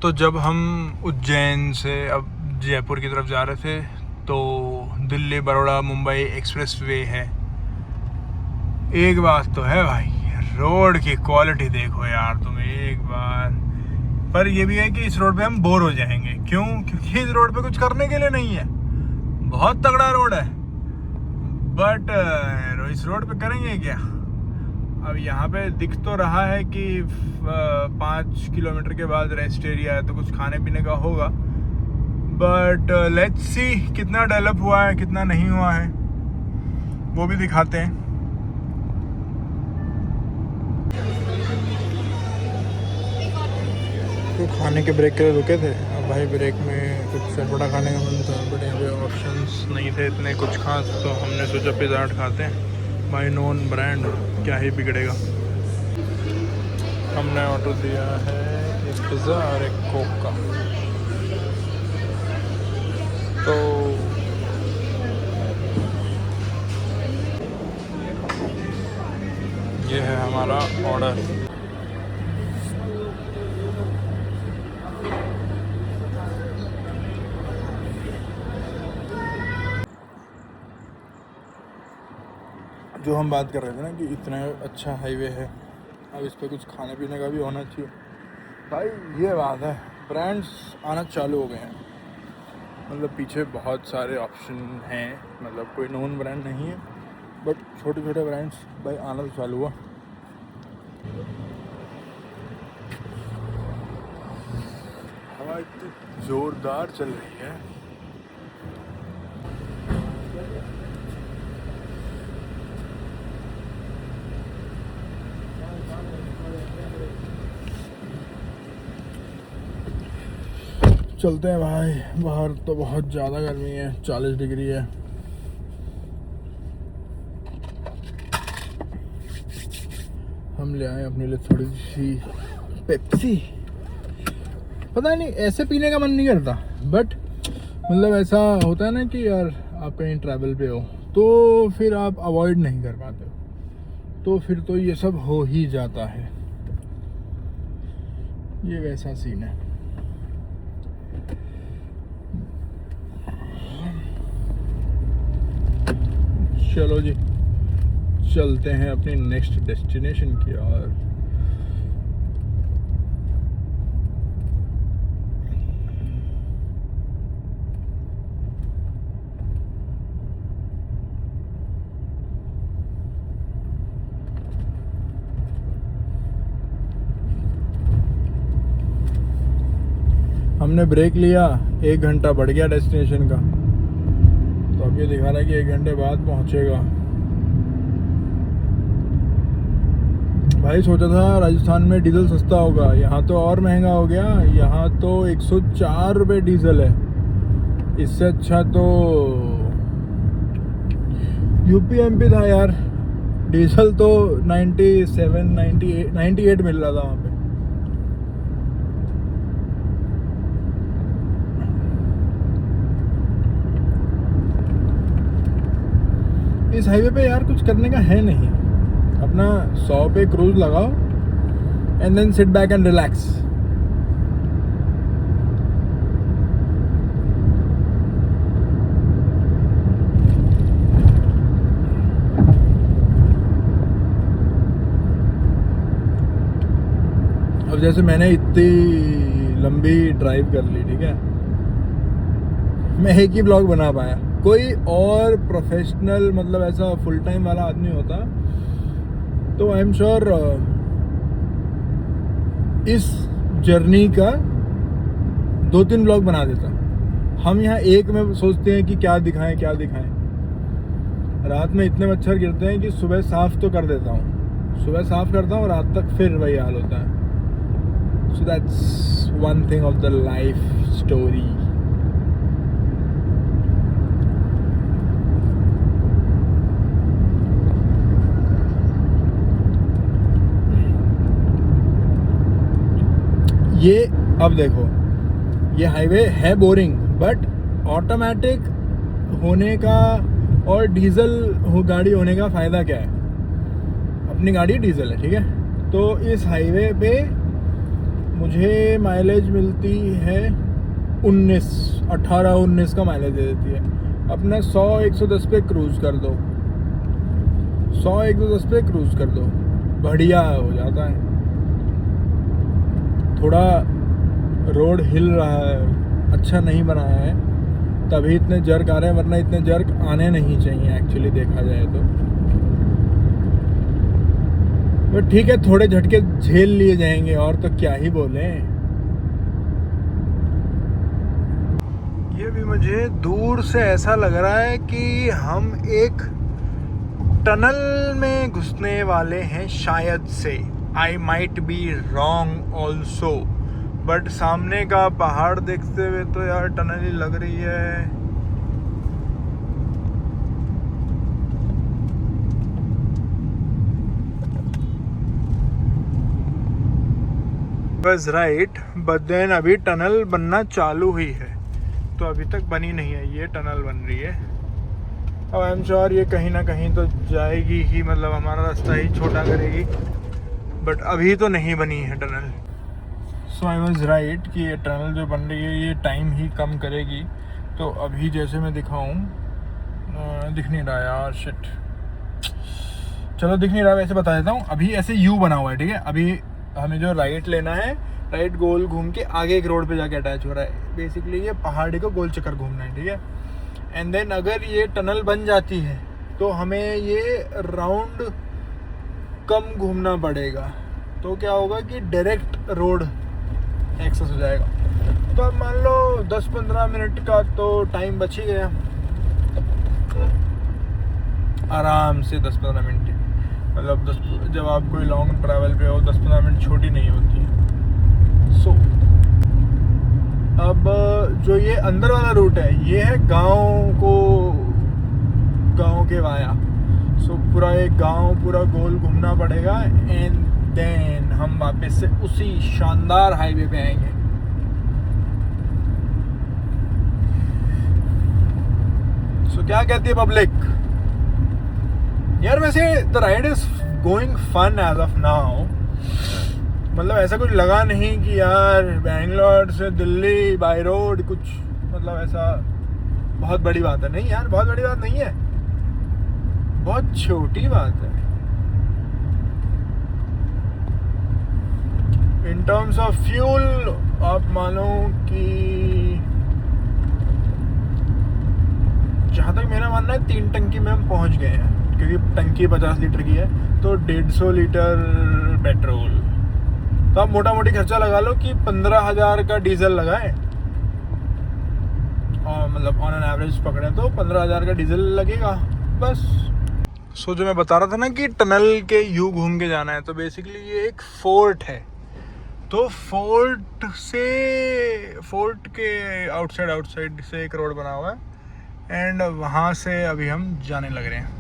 तो जब हम उज्जैन से अब जयपुर की तरफ जा रहे थे तो दिल्ली बड़ौदा मुंबई एक्सप्रेस वे है। एक बात तो है भाई, रोड की क्वालिटी देखो यार तुम एक बार। पर ये भी है कि इस रोड पे हम बोर हो जाएंगे। क्यों? क्योंकि इस रोड पे कुछ करने के लिए नहीं है। बहुत तगड़ा रोड है बट इस रोड पे करेंगे क्या। अब यहाँ पे दिख तो रहा है कि 5 किलोमीटर के बाद रेस्ट एरिया है तो कुछ खाने पीने का होगा, बट लेट्स सी कितना डेवलप हुआ है कितना नहीं हुआ है वो भी दिखाते हैं। तो खाने के ब्रेक के लिए रुके थे। अब भाई ब्रेक में कुछ चटपटा खाने का मन था बट यहाँ पे ऑप्शंस नहीं थे इतने कुछ खास, तो हमने सोचा पिज़्ज़ा हट खाते हैं भाई, नॉन ब्रांड क्या ही बिगड़ेगा। हमने ऑर्डर दिया है एक पिज़्ज़ा और एक कोक का। तो ये है हमारा ऑर्डर। जो हम बात कर रहे थे ना कि इतना अच्छा हाईवे है, अब इस पर कुछ खाने पीने का भी होना चाहिए भाई। ये बात है, ब्रांड्स आना चालू हो गए हैं। मतलब पीछे बहुत सारे ऑप्शन हैं, मतलब कोई नॉन ब्रांड नहीं है बट छोटे छोटे ब्रांड्स भाई आना तो चालू हुआ। हवा इतनी ज़ोरदार चल रही है। चलते हैं भाई, बाहर तो बहुत ज़्यादा गर्मी है, 40 डिग्री है। हम ले आए अपने लिए थोड़ी सी पेप्सी। पता नहीं ऐसे पीने का मन नहीं करता बट मतलब ऐसा होता है ना कि यार आप कहीं ट्रैवल पे हो तो फिर आप अवॉइड नहीं कर पाते हो, तो फिर तो ये सब हो ही जाता है। ये वैसा सीन है। चलो जी, चलते हैं अपनी नेक्स्ट डेस्टिनेशन की ओर। हमने ब्रेक लिया, 1 घंटा बढ़ गया डेस्टिनेशन का, तो अब ये दिखा रहा है कि 1 घंटे बाद पहुंचेगा। भाई सोचा था राजस्थान में डीजल सस्ता होगा, यहाँ तो और महंगा हो गया। यहाँ तो 104 रुपये डीजल है। इससे अच्छा तो यूपी एमपी था यार, डीजल तो 97 98 मिल रहा था वहाँ पे। इस हाईवे पे यार कुछ करने का है नहीं, अपना 100 पे क्रूज लगाओ and then sit back and relax. अब जैसे मैंने इतनी लंबी ड्राइव कर ली, ठीक है, मैं एक ही ब्लॉग बना पाया। कोई और प्रोफेशनल मतलब ऐसा फुल टाइम वाला आदमी होता तो आई एम श्योर इस जर्नी का 2-3 ब्लॉग बना देता। हम यहाँ एक में सोचते हैं कि क्या दिखाएं क्या दिखाएं। रात में इतने मच्छर गिरते हैं कि सुबह साफ तो कर देता हूँ, सुबह साफ करता हूँ, रात तक फिर वही हाल होता है। So that's one thing of the life story. ये अब देखो, ये हाईवे है बोरिंग बट ऑटोमेटिक होने का और डीजल गाड़ी होने का फ़ायदा क्या है? अपनी गाड़ी डीजल है, ठीक है, तो इस हाईवे पे मुझे माइलेज मिलती है 18-19 का माइलेज दे देती है। अपना 100-110 पे क्रूज़ कर दो, 100-110 पे क्रूज़ कर दो, बढ़िया हो जाता है। थोड़ा रोड हिल रहा है, अच्छा नहीं बनाया है, तभी इतने जर्क आ रहे हैं, वरना इतने जर्क आने नहीं चाहिए एक्चुअली देखा जाए तो। बट ठीक है, थोड़े झटके झेल लिए जाएंगे, और तो क्या ही बोलें। ये भी मुझे दूर से ऐसा लग रहा है कि हम एक टनल में घुसने वाले हैं शायद से। I might be wrong also, but सामने का पहाड़ देखते हुए तो यार टनल ही लग रही है। बस राइट, बट देन अभी टनल बनना चालू हुई है, तो अभी तक बनी नहीं है। ये टनल बन रही है, अब आई एम श्योर ये कहीं ना कहीं तो जाएगी ही, मतलब हमारा रास्ता ही छोटा करेगी, बट अभी तो नहीं बनी है tunnel. So I was right कि ये टनल जो बन रही है ये टाइम ही कम करेगी। तो अभी जैसे मैं दिखाऊं, दिख नहीं रहा यार, शिट, चलो दिख नहीं रहा, वैसे बता देता हूँ। अभी ऐसे यू बना हुआ है, ठीक है। अभी हमें जो राइट लेना है, राइट गोल घूम के आगे एक रोड पे जाके अटैच हो रहा है। बेसिकली ये पहाड़ी को गोल चक्कर घूमना है, ठीक है। एंड देन अगर ये टनल बन जाती है तो हमें ये राउंड कम घूमना पड़ेगा, तो क्या होगा कि डायरेक्ट रोड एक्सेस हो जाएगा। तो अब मान लो 10-15 मिनट का तो टाइम बच ही गया, आराम से 10-15 मिनट। मतलब जब आप कोई लॉन्ग ट्रैवल पे हो 10-15 मिनट छोटी नहीं होती है। सो अब जो ये अंदर वाला रूट है, ये है गांव के वाया। सो पूरा एक गांव पूरा गोल घूमना पड़ेगा, एंड देन हम वापस से उसी शानदार हाईवे पे आएंगे। सो क्या कहती है पब्लिक यार? वैसे the ride is going fun as of now. मतलब ऐसा कुछ लगा नहीं कि यार बैंगलोर से दिल्ली बाय रोड कुछ, मतलब ऐसा बहुत बड़ी बात है। नहीं यार, बहुत बड़ी बात नहीं है, बहुत छोटी बात है। इन टर्म्स ऑफ फ्यूल आप मानो कि जहाँ तक मेरा मानना है 3 टंकी में हम पहुँच गए हैं, क्योंकि टंकी 50 लीटर की है, तो 150 लीटर पेट्रोल। तो आप मोटा मोटी खर्चा लगा लो कि 15,000 का डीजल लगाए, और मतलब ऑन एन एवरेज पकड़े तो 15,000 का डीजल लगेगा बस। सो जो मैं बता रहा था ना कि टनल के यू घूम के जाना है, तो बेसिकली ये एक फोर्ट है। तो फोर्ट के आउटसाइड से एक रोड बना हुआ है, एंड वहाँ से अभी हम जाने लग रहे हैं।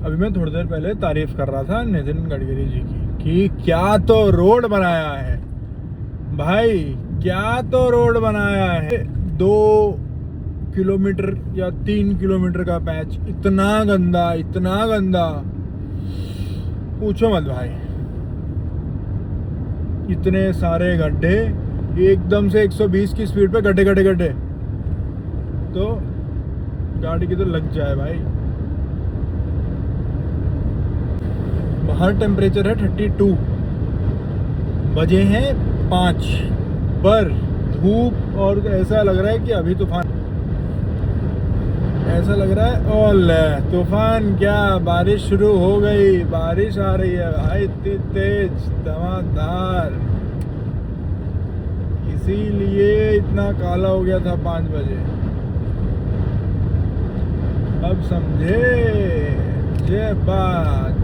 अभी मैं थोड़ी देर पहले तारीफ कर रहा था नितिन गडकरी जी की कि क्या तो रोड बनाया है भाई, क्या तो रोड बनाया है। 2 किलोमीटर या 3 किलोमीटर का पैच, इतना गंदा पूछो मत भाई। इतने सारे गड्ढे, एकदम से 120 की स्पीड पे गड्ढे, तो गाड़ी की तो लग जाए भाई। बाहर टेम्परेचर है 32, बजे हैं 5, पर धूप, और ऐसा लग रहा है कि अभी तूफान, ऐसा लग रहा है ओले तूफान क्या, बारिश शुरू हो गई, बारिश आ रही है भाई, इतनी तेज धमाधार। इसीलिए इतना काला हो गया था 5 बजे। अब समझे ये बात।